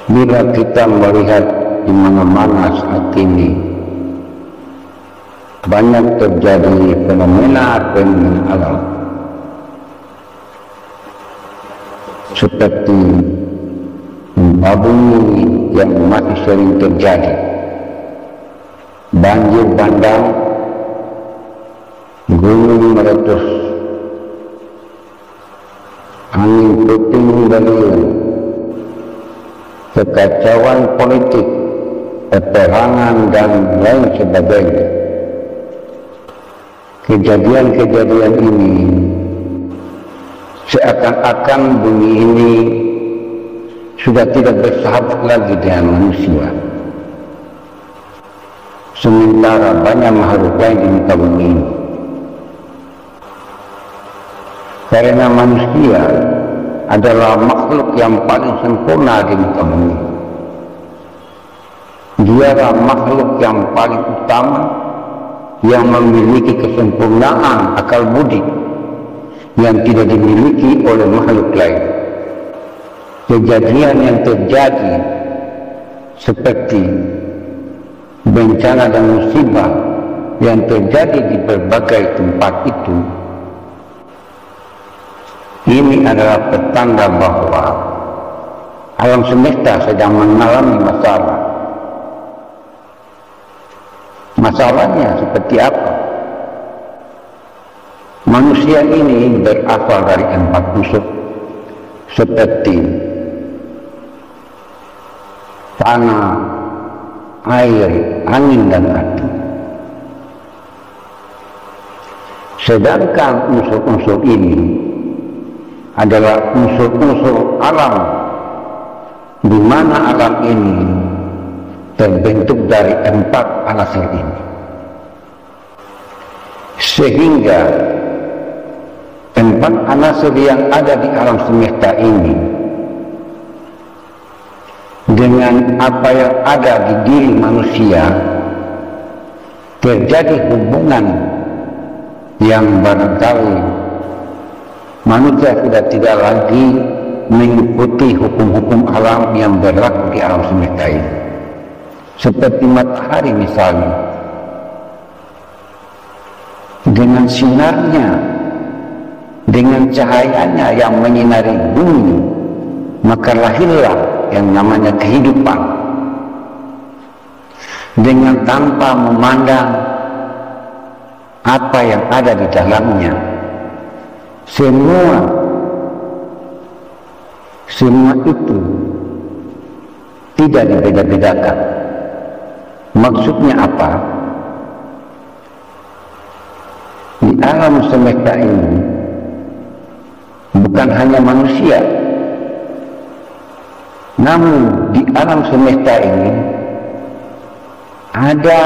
Bila kita melihat di mana-mana saat ini banyak terjadi fenomena alam seperti gempa bumi yang masih sering terjadi, banjir bandang, gunung meletus, angin puting beliung, kekacauan politik, peperangan dan lain sebagainya. Kejadian-kejadian ini seakan-akan bumi ini sudah tidak bersahabat lagi dengan manusia, sementara banyak makhluk lain di muka bumi ini. Karena manusia adalah makhluk yang paling sempurna di muka bumi. Dialah makhluk yang paling utama, yang memiliki kesempurnaan akal budi yang tidak dimiliki oleh makhluk lain. Kejadian yang terjadi seperti bencana dan musibah yang terjadi di berbagai tempat itu, ini adalah petanda bahwa alam semesta sedang mengalami masalah. Masalahnya seperti apa? Manusia ini berasal dari 4 unsur seperti tanah, air, angin, dan api. Sedangkan unsur-unsur ini adalah unsur-unsur alam, di mana alam ini terbentuk dari 4 anasir ini, sehingga 4 anasir yang ada di alam semesta ini dengan apa yang ada di diri manusia terjadi hubungan yang barangkali manusia sudah tidak lagi mengikuti hukum-hukum alam yang berlaku di alam semesta ini. Seperti matahari misalnya, dengan sinarnya, dengan cahayanya yang menyinari bumi, maka lahirlah yang namanya kehidupan. Dengan tanpa memandang apa yang ada di dalamnya, semua itu tidak dibeda-bedakan. Maksudnya apa? Di alam semesta ini bukan hanya manusia, namun di alam semesta ini ada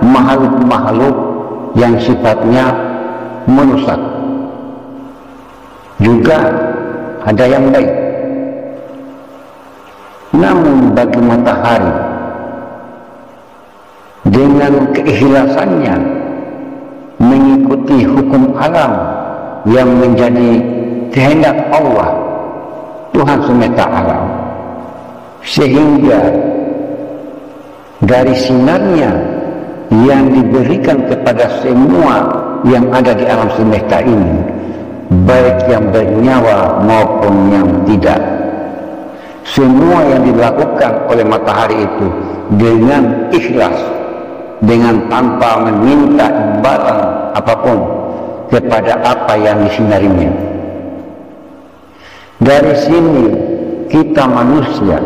makhluk-makhluk yang sifatnya merusak, juga ada yang baik. Namun bagi matahari, dengan keikhlasannya mengikuti hukum alam yang menjadi kehendak Allah, Tuhan semesta alam, sehingga dari sinarnya yang diberikan kepada semua yang ada di alam semesta ini, baik yang bernyawa maupun yang tidak, semua yang dilakukan oleh matahari itu dengan ikhlas, dengan tanpa meminta imbalan apapun kepada apa yang disinarinya. Dari sini kita manusia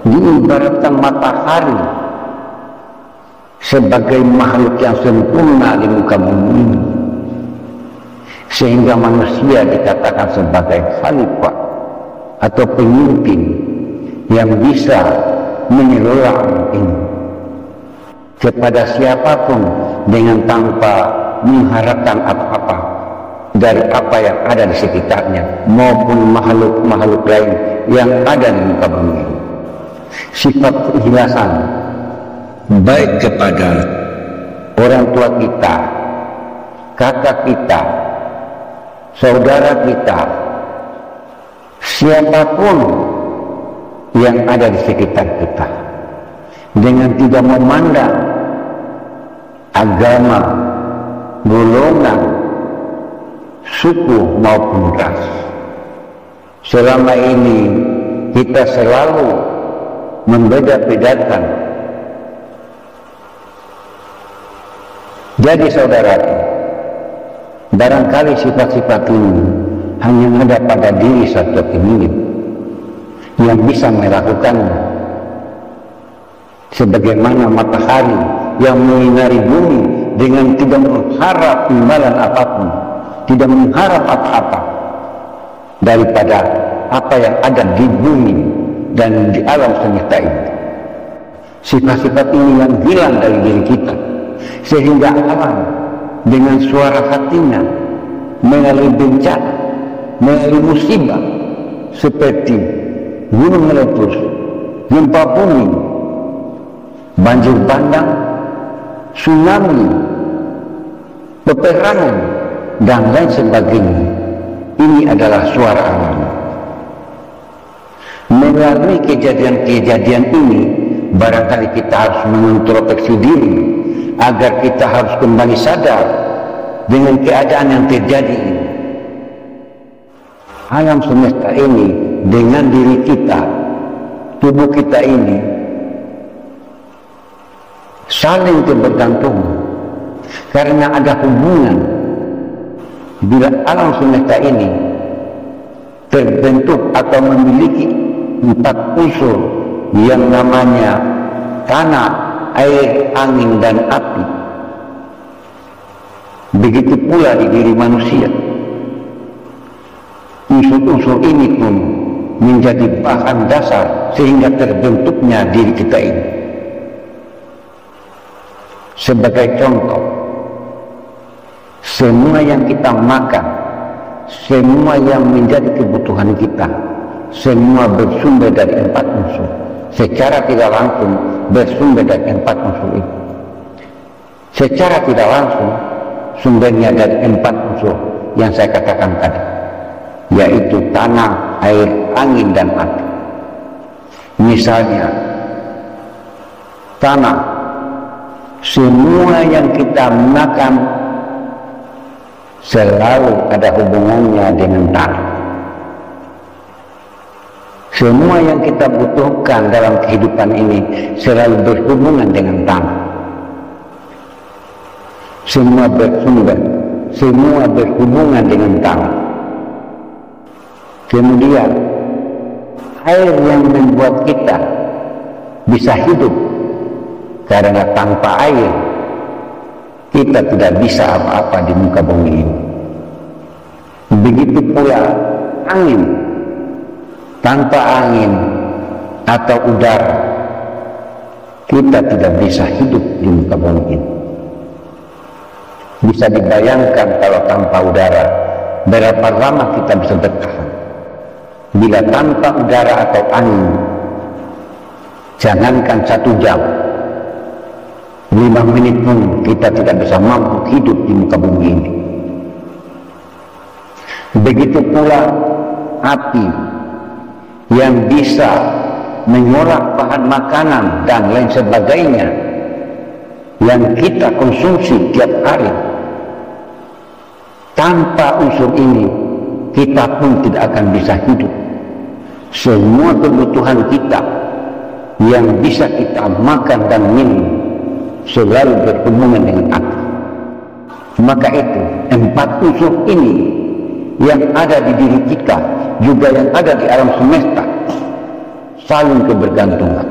diibaratkan matahari sebagai makhluk yang sempurna di muka bumi ini, sehingga manusia dikatakan sebagai khalifah atau pemimpin yang bisa mengelola alam ini kepada siapapun dengan tanpa mengharapkan apa-apa dari apa yang ada di sekitarnya maupun makhluk-makhluk lain yang ada di muka bumi. Sifat keikhlasan baik kepada orang tua kita, kakak kita, saudara kita, siapapun yang ada di sekitar kita, dengan tidak memandang agama, golongan, suku maupun ras. Selama ini kita selalu membeda-bedakan. Jadi saudaraku, barangkali sifat-sifat ini hanya ada pada diri satu pemilik yang bisa melakukannya, sebagaimana matahari yang menyinari bumi dengan tidak mengharap imbalan apapun, tidak mengharap apa-apa daripada apa yang ada di bumi dan di alam semesta ini. Sifat-sifat ini yang hilang dari diri kita, sehingga alam dengan suara hatinya melalui bencana, melalui musibah seperti gunung meletus, gempa bumi, banjir bandang, tsunami, peperangan, dan lain sebagainya. Ini adalah suara alam. Melalui kejadian-kejadian ini, barangkali kita harus mengintrospeksi diri agar kita harus kembali sadar dengan keadaan yang terjadi ini. Alam semesta ini dengan diri kita, tubuh kita ini saling bergantung, karena ada hubungan. Bila alam semesta ini terbentuk atau memiliki 4 unsur yang namanya tanah, air, angin, dan api, begitu pula di diri manusia. Unsur-unsur ini pun menjadi bahan dasar sehingga terbentuknya diri kita ini. Sebagai contoh, semua yang kita makan, semua yang menjadi kebutuhan kita, semua bersumber dari 4 unsur. Secara tidak langsung bersumber dari 4 unsur itu. Secara tidak langsung sumbernya dari 4 unsur yang saya katakan tadi, yaitu tanah, air, angin, dan api. Misalnya tanah, semua yang kita makan selalu ada hubungannya dengan tanah. Semua yang kita butuhkan dalam kehidupan ini selalu berhubungan dengan tanah. Semua bersumber, semua berhubungan dengan tanah. Kemudian air yang membuat kita bisa hidup, karena tanpa air kita tidak bisa apa-apa di muka bumi ini. Begitu pula angin. Tanpa angin atau udara kita tidak bisa hidup di muka bumi ini. Bisa dibayangkan kalau tanpa udara berapa lama kita bisa bertahan. Bila tanpa udara atau angin, jangankan 1 jam, 5 menit pun kita tidak bisa mampu hidup di muka bumi ini. Begitu pula api yang bisa mengolah bahan makanan dan lain sebagainya yang kita konsumsi tiap hari. Tanpa unsur ini kita pun tidak akan bisa hidup. Semua kebutuhan kita yang bisa kita makan dan minum selalu berhubungan dengan api. Maka itu 4 unsur ini yang ada di diri kita, juga yang ada di alam semesta, saling kebergantungan.